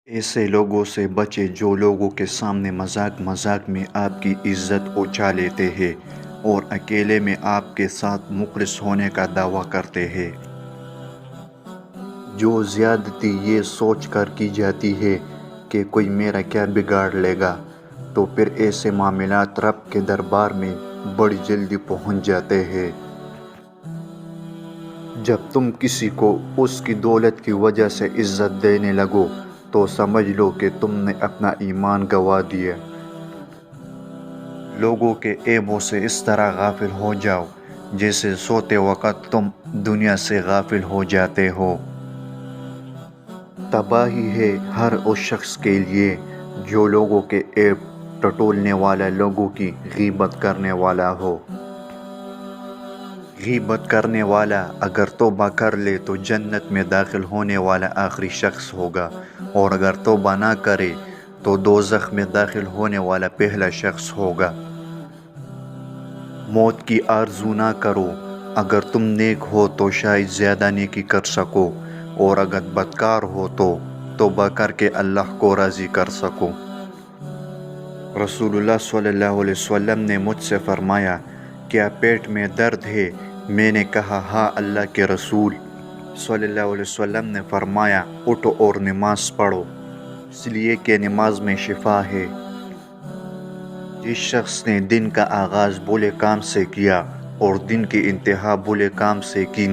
ایسے لوگوں سے بچیں جو لوگوں کے سامنے مذاق مذاق میں آپ کی عزت اونچا لیتے ہیں اور اکیلے میں آپ کے ساتھ مخلص ہونے کا دعویٰ کرتے ہیں۔ جو زیادتی یہ سوچ کر کی جاتی ہے کہ کوئی میرا کیا بگاڑ لے گا، تو پھر ایسے معاملات رب کے دربار میں بڑی جلدی پہنچ جاتے ہیں۔ جب تم کسی کو اس کی دولت کی وجہ سے عزت دینے لگو تو سمجھ لو کہ تم نے اپنا ایمان گنوا دیا۔ لوگوں کے عیبوں سے اس طرح غافل ہو جاؤ جیسے سوتے وقت تم دنیا سے غافل ہو جاتے ہو۔ تباہی ہے ہر اس شخص کے لیے جو لوگوں کے عیب ٹٹولنے والا، لوگوں کی غیبت کرنے والا ہو۔ غیبت کرنے والا اگر توبہ کر لے تو جنت میں داخل ہونے والا آخری شخص ہوگا، اور اگر توبہ نہ کرے تو دوزخ میں داخل ہونے والا پہلا شخص ہوگا۔ موت کی آرزو نہ کرو، اگر تم نیک ہو تو شاید زیادہ نیکی کر سکو، اور اگر بدکار ہو تو توبہ کر کے اللہ کو راضی کر سکو۔ رسول اللہ صلی اللہ علیہ وسلم نے مجھ سے فرمایا، کیا پیٹ میں درد ہے؟ میں نے کہا ہاں اللہ کے رسول۔ صلی اللہ علیہ وسلم نے فرمایا، اٹھو اور نماز پڑھو، اس لیے کہ نماز میں شفا ہے۔ جس شخص نے دن کا آغاز برے کام سے کیا اور دن کی انتہا برے کام سے کی،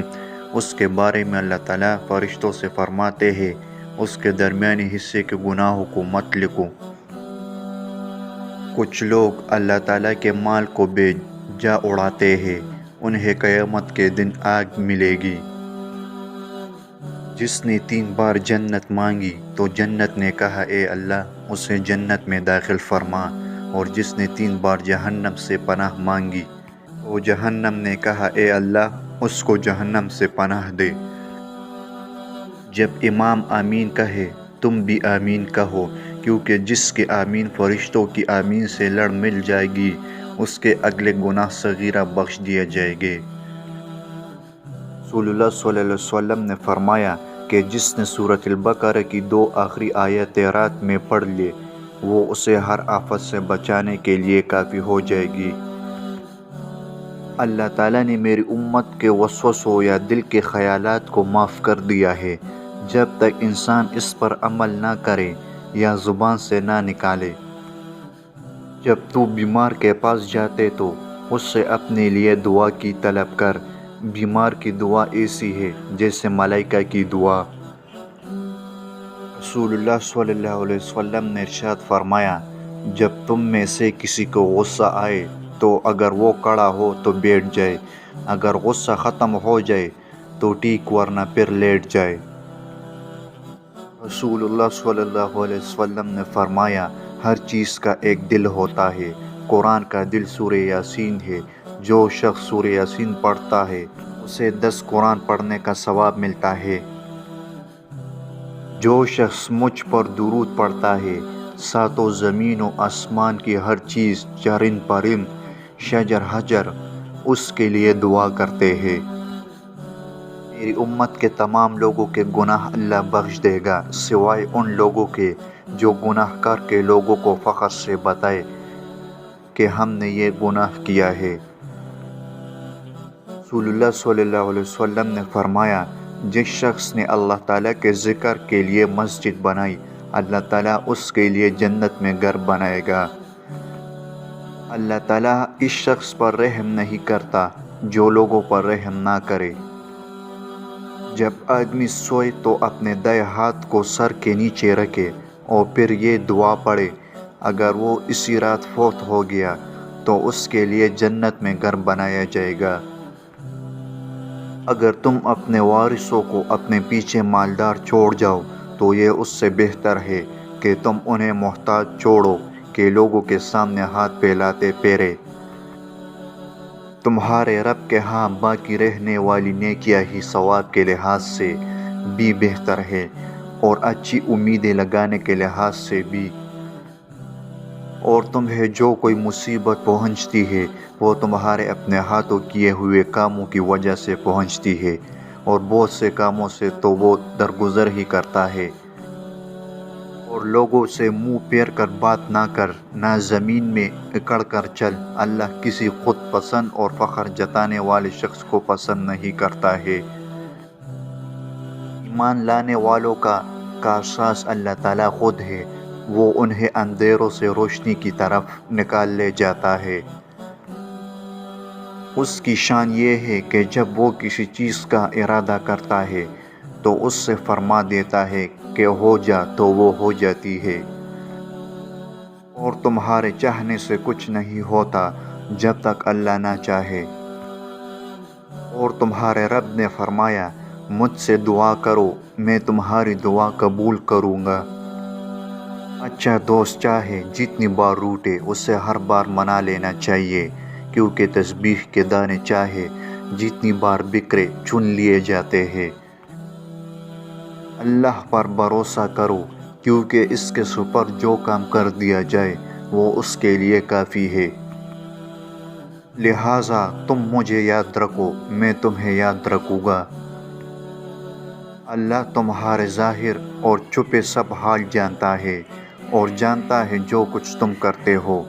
اس کے بارے میں اللہ تعالیٰ فرشتوں سے فرماتے ہیں، اس کے درمیانی حصے کے گناہوں کو مت لکھو۔ کچھ لوگ اللہ تعالیٰ کے مال کو بے جا اڑاتے ہیں، انہیں قیامت کے دن آگ ملے گی۔ جس نے 3 بار جنت مانگی تو جنت نے کہا اے اللہ اسے جنت میں داخل فرما، اور جس نے 3 بار جہنم سے پناہ مانگی تو جہنم نے کہا اے اللہ اس کو جہنم سے پناہ دے۔ جب امام آمین کہے تم بھی آمین کہو، کیونکہ جس کے آمین فرشتوں کی آمین سے لڑ مل جائے گی اس کے اگلے گناہ صغیرہ بخش دیے جائیں گے۔ رسول اللہ صلی اللہ علیہ وسلم نے فرمایا کہ جس نے سورۃ البقرہ کی 2 آخری آیتیں رات میں پڑھ لے وہ اسے ہر آفت سے بچانے کے لیے کافی ہو جائے گی۔ اللہ تعالیٰ نے میری امت کے وسوسوں یا دل کے خیالات کو معاف کر دیا ہے جب تک انسان اس پر عمل نہ کرے یا زبان سے نہ نکالے۔ جب تو بیمار کے پاس جاتے تو اس سے اپنے لیے دعا کی طلب کر، بیمار کی دعا ایسی ہے جیسے ملائکہ کی دعا۔ رسول اللہ صلی اللہ علیہ وسلم نے ارشاد فرمایا، جب تم میں سے کسی کو غصہ آئے تو اگر وہ کھڑا ہو تو بیٹھ جائے، اگر غصہ ختم ہو جائے تو ٹھیک ورنہ پھر لیٹ جائے۔ رسول اللہ صلی اللہ علیہ وسلم نے فرمایا، ہر چیز کا ایک دل ہوتا ہے، قرآن کا دل سورہ یاسین ہے۔ جو شخص سورہ یاسین پڑھتا ہے اسے 10 قرآن پڑھنے کا ثواب ملتا ہے۔ جو شخص مجھ پر درود پڑھتا ہے، 7 زمین و آسمان کی ہر چیز، چرند پرند، شجر حجر اس کے لیے دعا کرتے ہیں۔ میری امت کے تمام لوگوں کے گناہ اللہ بخش دے گا سوائے ان لوگوں کے جو گناہ کر کے لوگوں کو فخر سے بتائے کہ ہم نے یہ گناہ کیا ہے۔ رسول اللہ صلی اللہ علیہ وسلم نے فرمایا، جس شخص نے اللہ تعالیٰ کے ذکر کے لیے مسجد بنائی اللہ تعالیٰ اس کے لیے جنت میں گھر بنائے گا۔ اللہ تعالیٰ اس شخص پر رحم نہیں کرتا جو لوگوں پر رحم نہ کرے۔ جب آدمی سوئے تو اپنے دائیں ہاتھ کو سر کے نیچے رکھے اور پھر یہ دعا پڑھے، اگر وہ اسی رات فوت ہو گیا تو اس کے لیے جنت میں گھر بنایا جائے گا۔ اگر تم اپنے وارثوں کو اپنے پیچھے مالدار چھوڑ جاؤ تو یہ اس سے بہتر ہے کہ تم انہیں محتاج چھوڑو کہ لوگوں کے سامنے ہاتھ پھیلاتے پھرے۔ تمہارے رب کے ہاں باقی رہنے والی نیکیاں ہی ثواب کے لحاظ سے بھی بہتر ہے اور اچھی امیدیں لگانے کے لحاظ سے بھی۔ اور تمہیں جو کوئی مصیبت پہنچتی ہے وہ تمہارے اپنے ہاتھوں کیے ہوئے کاموں کی وجہ سے پہنچتی ہے، اور بہت سے کاموں سے تو وہ درگزر ہی کرتا ہے۔ اور لوگوں سے منہ پھیر کر بات نہ کر، نہ زمین میں اکڑ کر چل۔ اللہ کسی خود پسند اور فخر جتانے والے شخص کو پسند نہیں کرتا ہے۔ ایمان لانے والوں کا کارساز اللہ تعالیٰ خود ہے، وہ انہیں اندھیروں سے روشنی کی طرف نکال لے جاتا ہے۔ اس کی شان یہ ہے کہ جب وہ کسی چیز کا ارادہ کرتا ہے تو اس سے فرما دیتا ہے کہ ہو جا تو وہ ہو جاتی ہے۔ اور تمہارے چاہنے سے کچھ نہیں ہوتا جب تک اللہ نہ چاہے۔ اور تمہارے رب نے فرمایا، مجھ سے دعا کرو، میں تمہاری دعا قبول کروں گا۔ اچھا دوست چاہے جتنی بار روٹے اسے ہر بار منا لینا چاہیے، کیونکہ تسبیح کے دانے چاہے جتنی بار بکھرے چن لیے جاتے ہیں۔ اللہ پر بھروسہ کرو، کیونکہ اس کے سپر جو کام کر دیا جائے وہ اس کے لیے کافی ہے۔ لہٰذا تم مجھے یاد رکھو، میں تمہیں یاد رکھوں گا۔ اللہ تمہارے ظاہر اور چھپے سب حال جانتا ہے، اور جانتا ہے جو کچھ تم کرتے ہو۔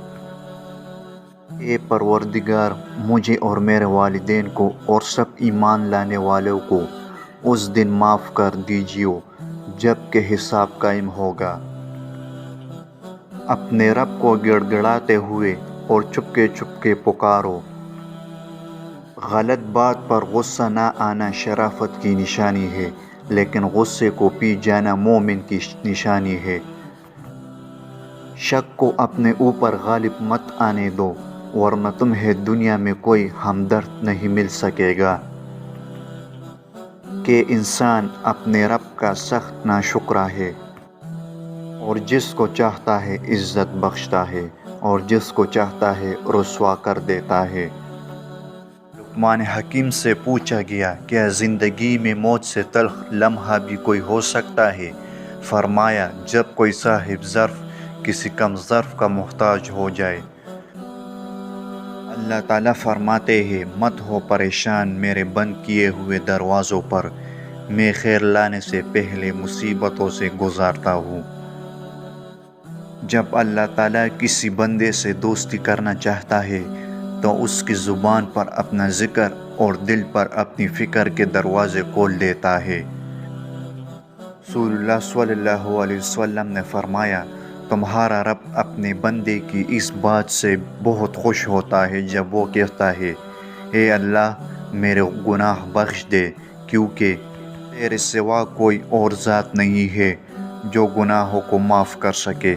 اے پروردگار، مجھے اور میرے والدین کو اور سب ایمان لانے والوں کو اس دن معاف کر دیجیے جب کہ حساب قائم ہوگا۔ اپنے رب کو گڑ گڑاتے ہوئے اور چپکے چپکے پکارو۔ غلط بات پر غصہ نہ آنا شرافت کی نشانی ہے، لیکن غصے کو پی جانا مومن کی نشانی ہے۔ شک کو اپنے اوپر غالب مت آنے دو، ورنہ تمہیں دنیا میں کوئی ہمدرد نہیں مل سکے گا۔ کہ انسان اپنے رب کا سخت ناشکرا ہے، اور جس کو چاہتا ہے عزت بخشتا ہے، اور جس کو چاہتا ہے رسوا کر دیتا ہے۔ لقمان حکیم سے پوچھا گیا، کیا زندگی میں موت سے تلخ لمحہ بھی کوئی ہو سکتا ہے؟ فرمایا، جب کوئی صاحب ظرف کسی کم ظرف کا محتاج ہو جائے۔ اللہ تعالیٰ فرماتے ہیں، مت ہو پریشان میرے بند کیے ہوئے دروازوں پر، میں خیر لانے سے پہلے مصیبتوں سے گزارتا ہوں۔ جب اللہ تعالیٰ کسی بندے سے دوستی کرنا چاہتا ہے تو اس کی زبان پر اپنا ذکر اور دل پر اپنی فکر کے دروازے کھول دیتا ہے۔ رسول اللہ صلی اللہ علیہ وسلم نے فرمایا، تمہارا رب اپنے بندے کی اس بات سے بہت خوش ہوتا ہے جب وہ کہتا ہے، اے اللہ میرے گناہ بخش دے، کیونکہ تیرے سوا کوئی اور ذات نہیں ہے جو گناہوں کو معاف کر سکے۔